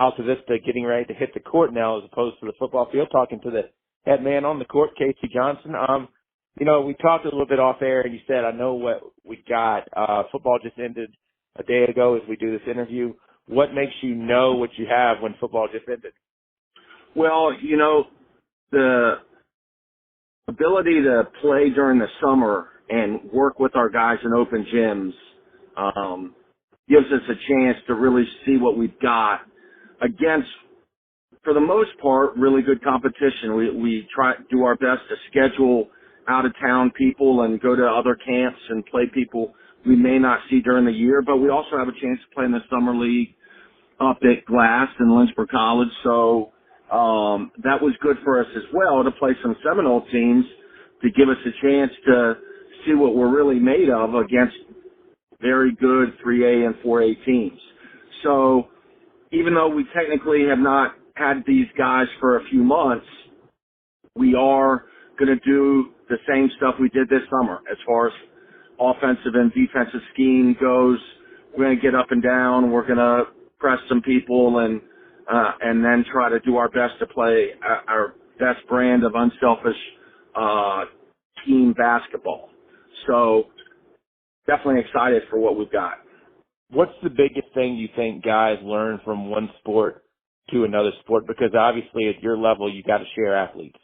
Altavista getting ready to hit the court now as opposed to the football field, talking to the head man on the court, Casey Johnson. We talked a little bit off air, and you said, I know what we got. Football just ended a day ago as we do this interview. What makes you know what you have when football just ended? Well, the ability to play during the summer and work with our guys in open gyms gives us a chance to really see what we've got against, for the most part, really good competition. We try to do our best to schedule out-of-town people and go to other camps and play people we may not see during the year, but we also have a chance to play in the summer league up at Glass and Lynchburg College, so that was good for us as well to play some Seminole teams to give us a chance to see what we're really made of against very good 3A and 4A teams. So even though we technically have not had these guys for a few months, we are going to do the same stuff we did this summer as far as offensive and defensive scheme goes. We're going to get up and down. We're going to press some people and then try to do our best to play our best brand of unselfish team basketball. So definitely excited for what we've got. What's the biggest thing you think guys learn from one sport to another sport? Because obviously at your level, you got to share athletes.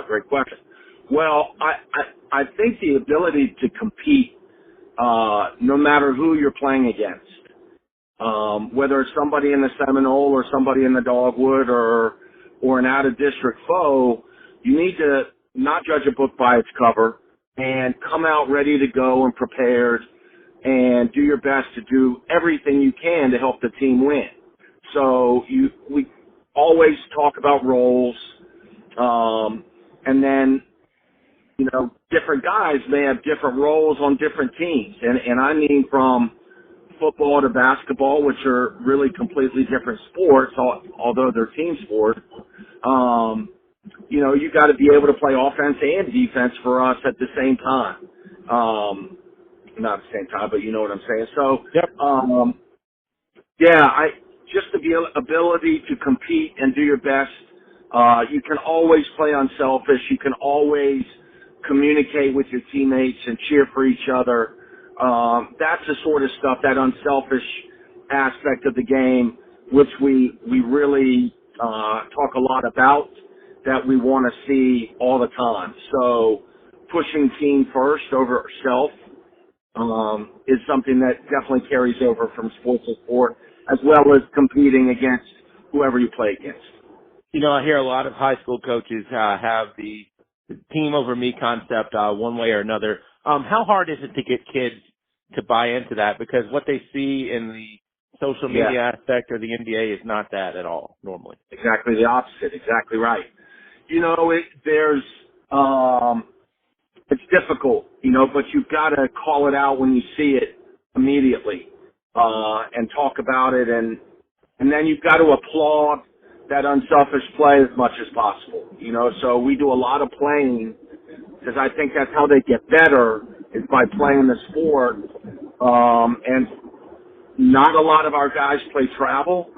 Great question. Well, I think the ability to compete, no matter who you're playing against, whether it's somebody in the Seminole or somebody in the Dogwood or an out-of-district foe, you need to not judge a book by its cover and come out ready to go and prepared and do your best to do everything you can to help the team win. So we always talk about roles, and then, different guys may have different roles on different teams. And I mean from football to basketball, which are really completely different sports, although they're team sports. You got to be able to play offense and defense for us at the same time. Not at the same time, but you know what I'm saying. So, yep. Just the ability to compete and do your best. You can always play unselfish. You can always communicate with your teammates and cheer for each other. That's the sort of stuff, that unselfish aspect of the game, which we really talk a lot about, that we want to see all the time. So pushing team first over self is something that definitely carries over from sport to sport, as well as competing against whoever you play against. I hear a lot of high school coaches have the team over me concept one way or another. How hard is it to get kids to buy into that? Because what they see in the social media aspect or the NBA is not that at all normally. Exactly the opposite. Exactly right. It's difficult, but you've got to call it out when you see it immediately, and talk about it. And then you've got to applaud that unselfish play as much as possible, so we do a lot of playing because I think that's how they get better, is by playing the sport. And not a lot of our guys play travel,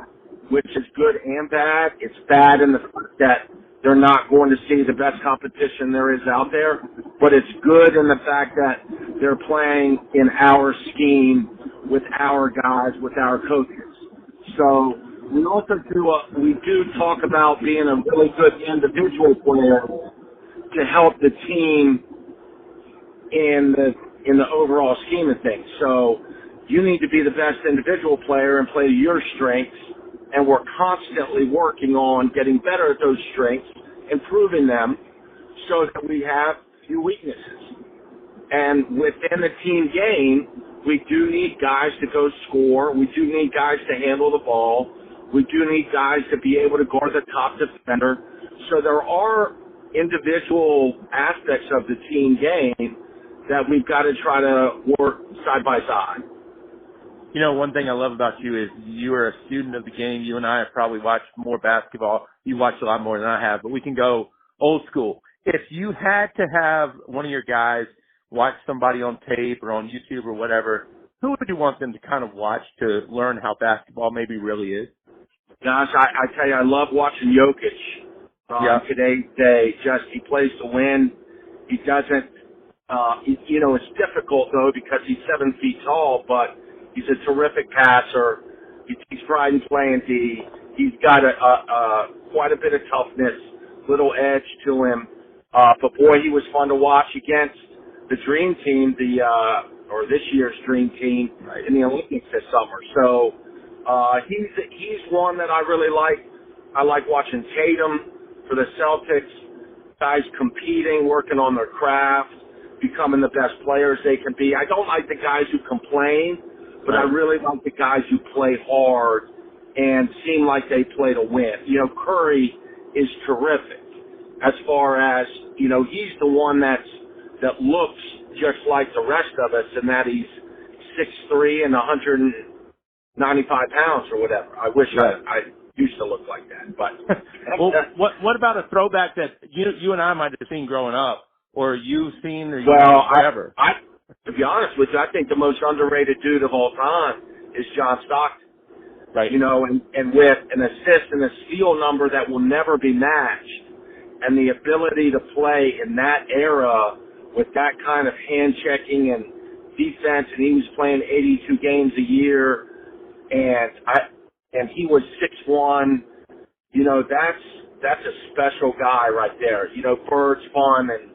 which is good and bad. It's bad in the fact that they're not going to see the best competition there is out there, but it's good in the fact that they're playing in our scheme with our guys, with our coaches. So we also do talk about being a really good individual player to help the team in the overall scheme of things. So you need to be the best individual player and play to your strengths, and we're constantly working on getting better at those strengths, improving them so that we have few weaknesses. And within the team game, we do need guys to go score. We do need guys to handle the ball. We do need guys to be able to guard the top defender. So there are individual aspects of the team game that we've got to try to work side by side. One thing I love about you is you are a student of the game. You and I have probably watched more basketball. You watch a lot more than I have, but we can go old school. If you had to have one of your guys watch somebody on tape or on YouTube or whatever, who would you want them to kind of watch to learn how basketball maybe really is? Gosh, I tell you, I love watching Jokic today's day. Just he plays to win. He doesn't. It's difficult though because he's 7 feet tall, but he's a terrific passer. He takes pride in playing D. He's got quite a bit of toughness, little edge to him. But boy, he was fun to watch against the Dream Team, or this year's Dream Team in the Olympics this summer. So he's one that I really like. I like watching Tatum for the Celtics. Guys competing, working on their craft, becoming the best players they can be. I don't like the guys who complain, but I really like the guys who play hard and seem like they play to win. Curry is terrific as far as, he's the one that looks just like the rest of us in that he's 6'3" and 195 pounds or whatever. I wish I used to look like that, but. Well, what about a throwback that you and I might have seen growing up, or you've seen, or forever? To be honest with you, I think the most underrated dude of all time is John Stockton. Right. And with an assist and a steal number that will never be matched, and the ability to play in that era with that kind of hand checking and defense, and he was playing 82 games a year, and he was 6'1". That's a special guy right there. Bird's fun, and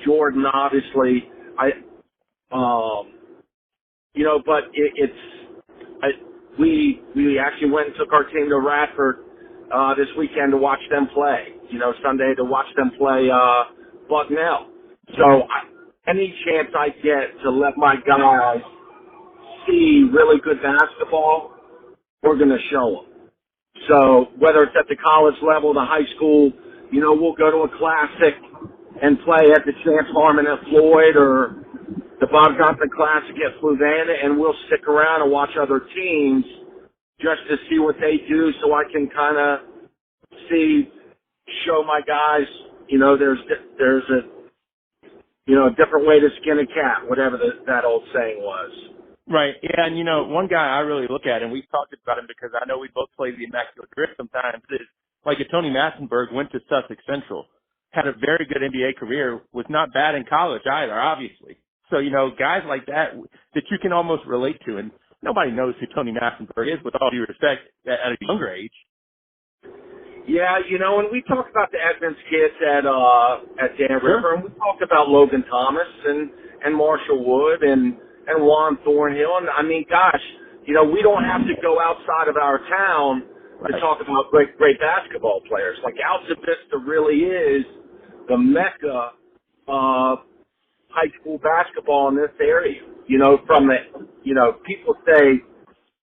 Jordan obviously. But we actually went and took our team to Radford this weekend to watch them play. Sunday to watch them play Bucknell. So any chance I get to let my guys see really good basketball, we're going to show them. So whether it's at the college level, the high school, we'll go to a classic and play at the Chance Harmon at Floyd or the Bob Johnson Classic at Fluvanna, and we'll stick around and watch other teams just to see what they do so I can kind of show my guys, there's a different way to skin a cat, whatever that old saying was. Right. Yeah, and one guy I really look at, and we've talked about him because I know we both play the Immaculate Grip sometimes, is like a Tony Massenberg went to Sussex Central, had a very good NBA career, was not bad in college either, obviously. So, guys like that you can almost relate to, and nobody knows who Tony Massenberg is, with all due respect, at a younger age. Yeah, and we talked about the Edmonds kids at Dan River, and we talked about Logan Thomas and Marshall Wood and Juan Thornhill. And I mean, gosh, we don't have to go outside of our town to talk about great basketball players. Like Altavista really is the mecca of high school basketball in this area. People say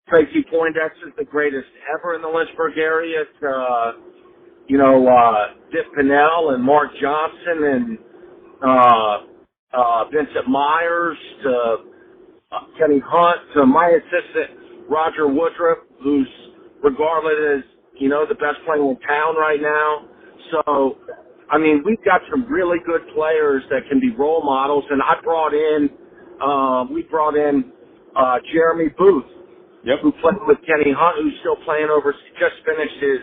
Tracy Poindexter is the greatest ever in the Lynchburg area. Dick Pinnell and Mark Johnson and Vincent Myers to Kenny Hunt to my assistant Roger Woodruff, who's regarded as the best player in town right now. So, I mean, we've got some really good players that can be role models, and we brought in Jeremy Booth, who played with Kenny Hunt, who's still playing overseas, just finished his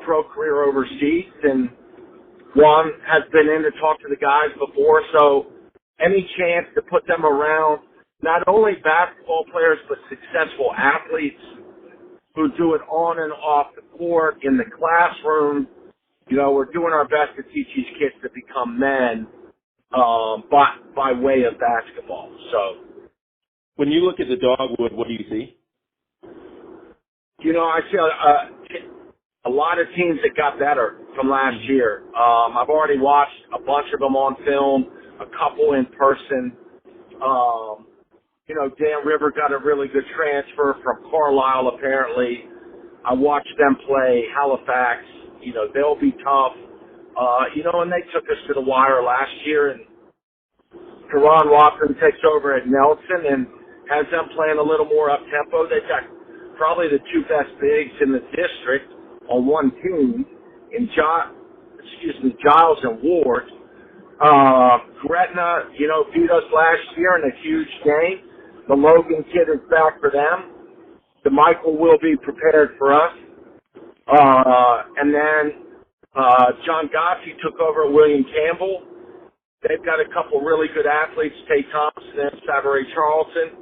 pro career overseas, and Juan has been in to talk to the guys before. So, any chance to put them around not only basketball players, but successful athletes who do it on and off the court, in the classroom. We're doing our best to teach these kids to become men by way of basketball. So, when you look at the Dogwood, what do you see? I see a lot of teams that got better from last year. I've already watched a bunch of them on film, a couple in person. Dan River got a really good transfer from Carlisle, apparently. I watched them play Halifax. They'll be tough. And they took us to the wire last year, and Teron Watson takes over at Nelson and has them playing a little more up-tempo. They've got probably the two best bigs in the district on one team in Giles and Ward. Gretna, beat us last year in a huge game. The Logan kid is back for them. DeMichael will be prepared for us. And then John Gotti took over at William Campbell. They've got a couple really good athletes, Tate Thompson and Savory Charlton.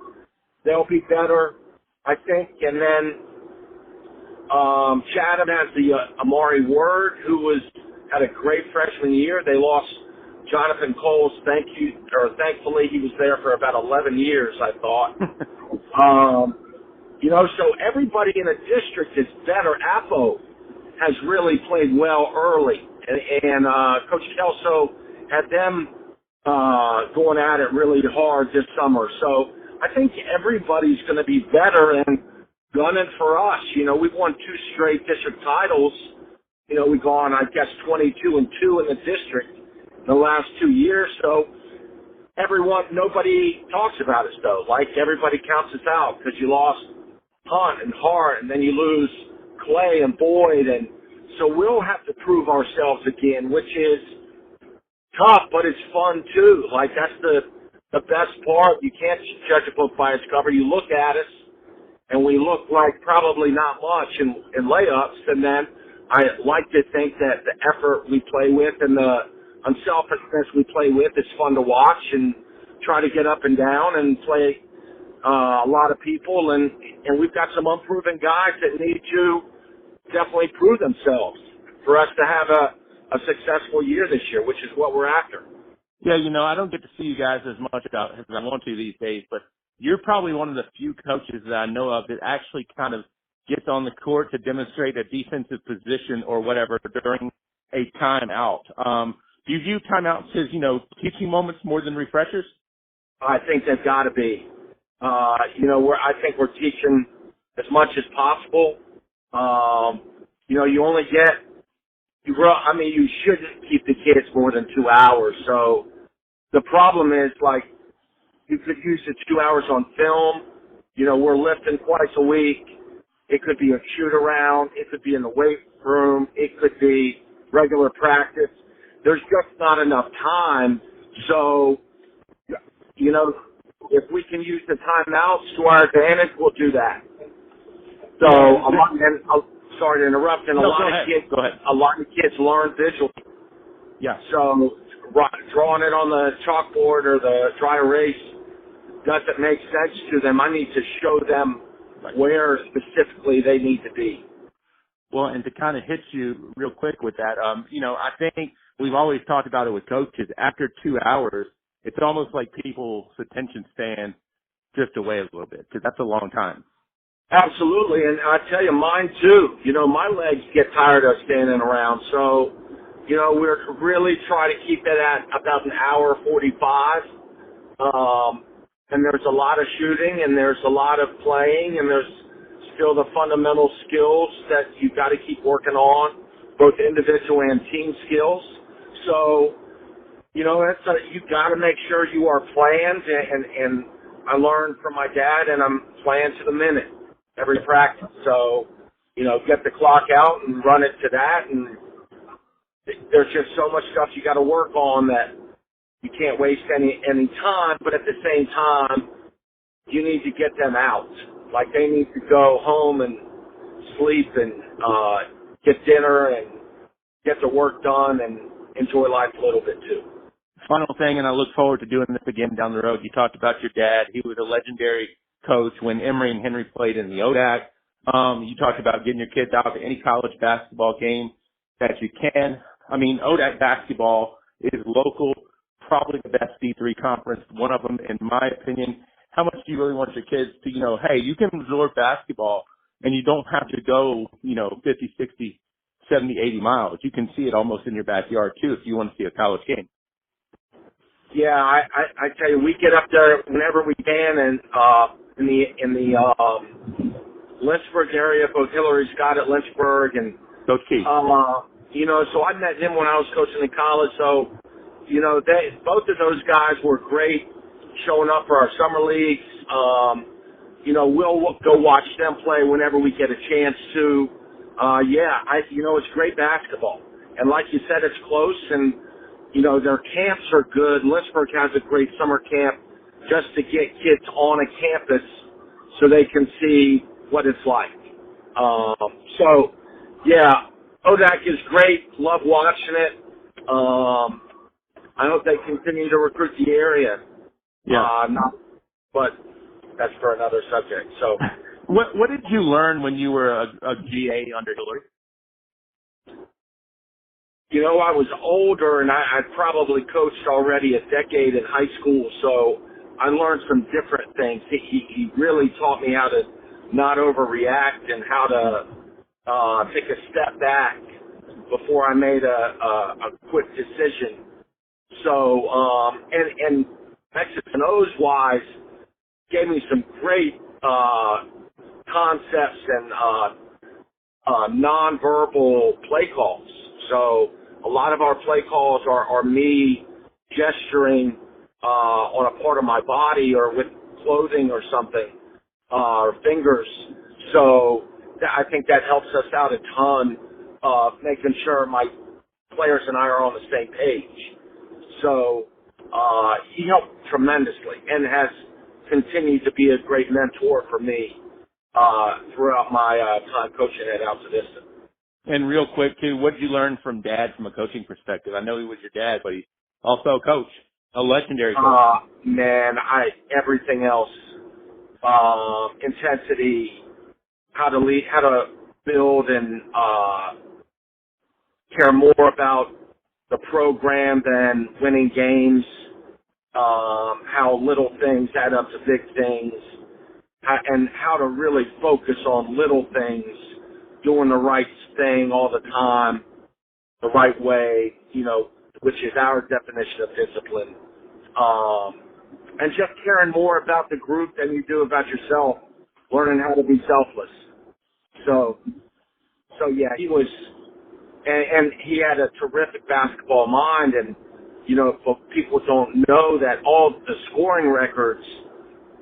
They'll be better, I think. And then Chatham has the Amari Word, who had a great freshman year. They lost Jonathan Coles. Thankfully, he was there for about 11 years, I thought. So everybody in the district is better. Apo has really played well early, and Coach Kelso had them going at it really hard this summer. So I think everybody's going to be better and gunning for us. We've won 2 straight district titles. We've gone, I guess, 22-2 in the district the last 2 years. So nobody talks about us, though. Like, everybody counts us out because you lost Hunt and Hart, and then you lose Clay and Boyd. And so we'll have to prove ourselves again, which is tough, but it's fun, too. Like, that's the best part. You can't judge a book by its cover. You look at us, and we look like probably not much in layups, and then I like to think that the effort we play with and the unselfishness we play with is fun to watch and try to get up and down and play a lot of people, and we've got some unproven guys that need to definitely prove themselves for us to have a successful year this year, which is what we're after. Yeah, I don't get to see you guys as much as I want to these days, but you're probably one of the few coaches that I know of that actually kind of gets on the court to demonstrate a defensive position or whatever during a timeout. Do you view timeouts as, teaching moments more than refreshers? I think they've got to be. I think we're teaching as much as possible. You only get, you shouldn't keep the kids more than 2 hours. So the problem is, like, you could use the 2 hours on film. We're lifting twice a week. It could be a shoot around. It could be in the weight room. It could be regular practice. There's just not enough time. So, if we can use the timeouts to our advantage, we'll do that. So, sorry to interrupt. And Go ahead. A lot of kids learn visually. Yeah. So, drawing it on the chalkboard or the dry erase doesn't make sense to them. I need to show them where specifically they need to be. Well, and to kind of hit you real quick with that, I think we've always talked about it with coaches. After 2 hours, it's almost like people's attention span drift away a little bit because that's a long time. Absolutely, and I tell you, mine too. My legs get tired of standing around, so we're really trying to keep it at about an hour 45. And there's a lot of shooting, and there's a lot of playing, and there's still the fundamental skills that you've got to keep working on, both individual and team skills. So, you've got to make sure you are planned, and I learned from my dad, and I'm playing to the minute every practice. So, get the clock out and run it to that, and there's just so much stuff you got to work on that you can't waste any time, but at the same time, you need to get them out. Like, they need to go home and sleep and get dinner and get the work done and enjoy life a little bit too. Final thing, and I look forward to doing this again down the road. You talked about your dad. He was a legendary coach when Emory and Henry played in the ODAC. You talked about getting your kids out to any college basketball game that you can. ODAC basketball is local, probably the best D3 conference, one of them, in my opinion. How much do you really want your kids to, hey, you can absorb basketball and you don't have to go, 50, 60, 70, 80 miles. You can see it almost in your backyard, too, if you want to see a college game. Yeah, I tell you, we get up there whenever we can, and in the Lynchburg area, both Hillary Scott at Lynchburg and Coach Keith. So I met him when I was coaching in college. So, both of those guys were great showing up for our summer leagues. We'll go watch them play whenever we get a chance to. It's great basketball. And like you said, it's close, and, their camps are good. Lynchburg has a great summer camp just to get kids on a campus so they can see what it's like. So Yeah, Odak is great. Love watching it. I hope they continue to recruit the area. Yeah. But that's for another subject. So, What did you learn when you were a GA under Hillary? you know, I was older and I'd probably coached already a decade in high school, so I learned some different things. He really taught me how to not overreact and how to take a step back before I made a quick decision. So, and X's and O's wise, gave me some great concepts and nonverbal play calls. So a lot of our play calls are me gesturing on a part of my body or with clothing or something, or fingers. So I think that helps us out a ton of making sure my players and I are on the same page. So he helped tremendously and has continued to be a great mentor for me throughout my time coaching at Altavista. And real quick, too, what did you learn from Dad from a coaching perspective? I know he was your dad, but he's also a coach, a legendary coach. Man, everything else, intensity, how to lead, how to build and care more about the program than winning games, how little things add up to big things, and how to really focus on little things, doing the right thing all the time, the right way, you know, which is our definition of discipline. And just caring more about the group than you do about yourself, learning how to be selfless. So yeah, he was, and he had a terrific basketball mind, and, you know, people don't know that all the scoring records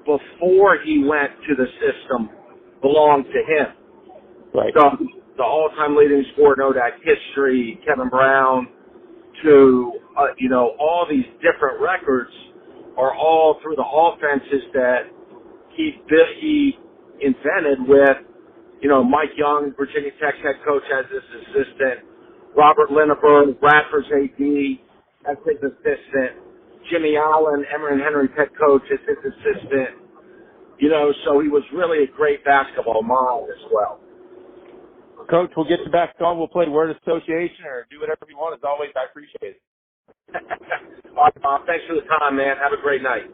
before he went to the system belonged to him. Right. So the all-time leading scorer in ODAC history, Kevin Brown, to, you know, all these different records are all through the offenses that he invented with, you know, Mike Young, Virginia Tech's head coach, as his assistant, Robert Linneberg, Radford's AD, as his assistant, Jimmy Allen, Emory Henry's head coach, as his assistant. You know, so he was really a great basketball mind as well. Coach, we'll get you back on. We'll play word association or do whatever you want. As always, I appreciate it. All right, Bob, thanks for the time, man. Have a great night.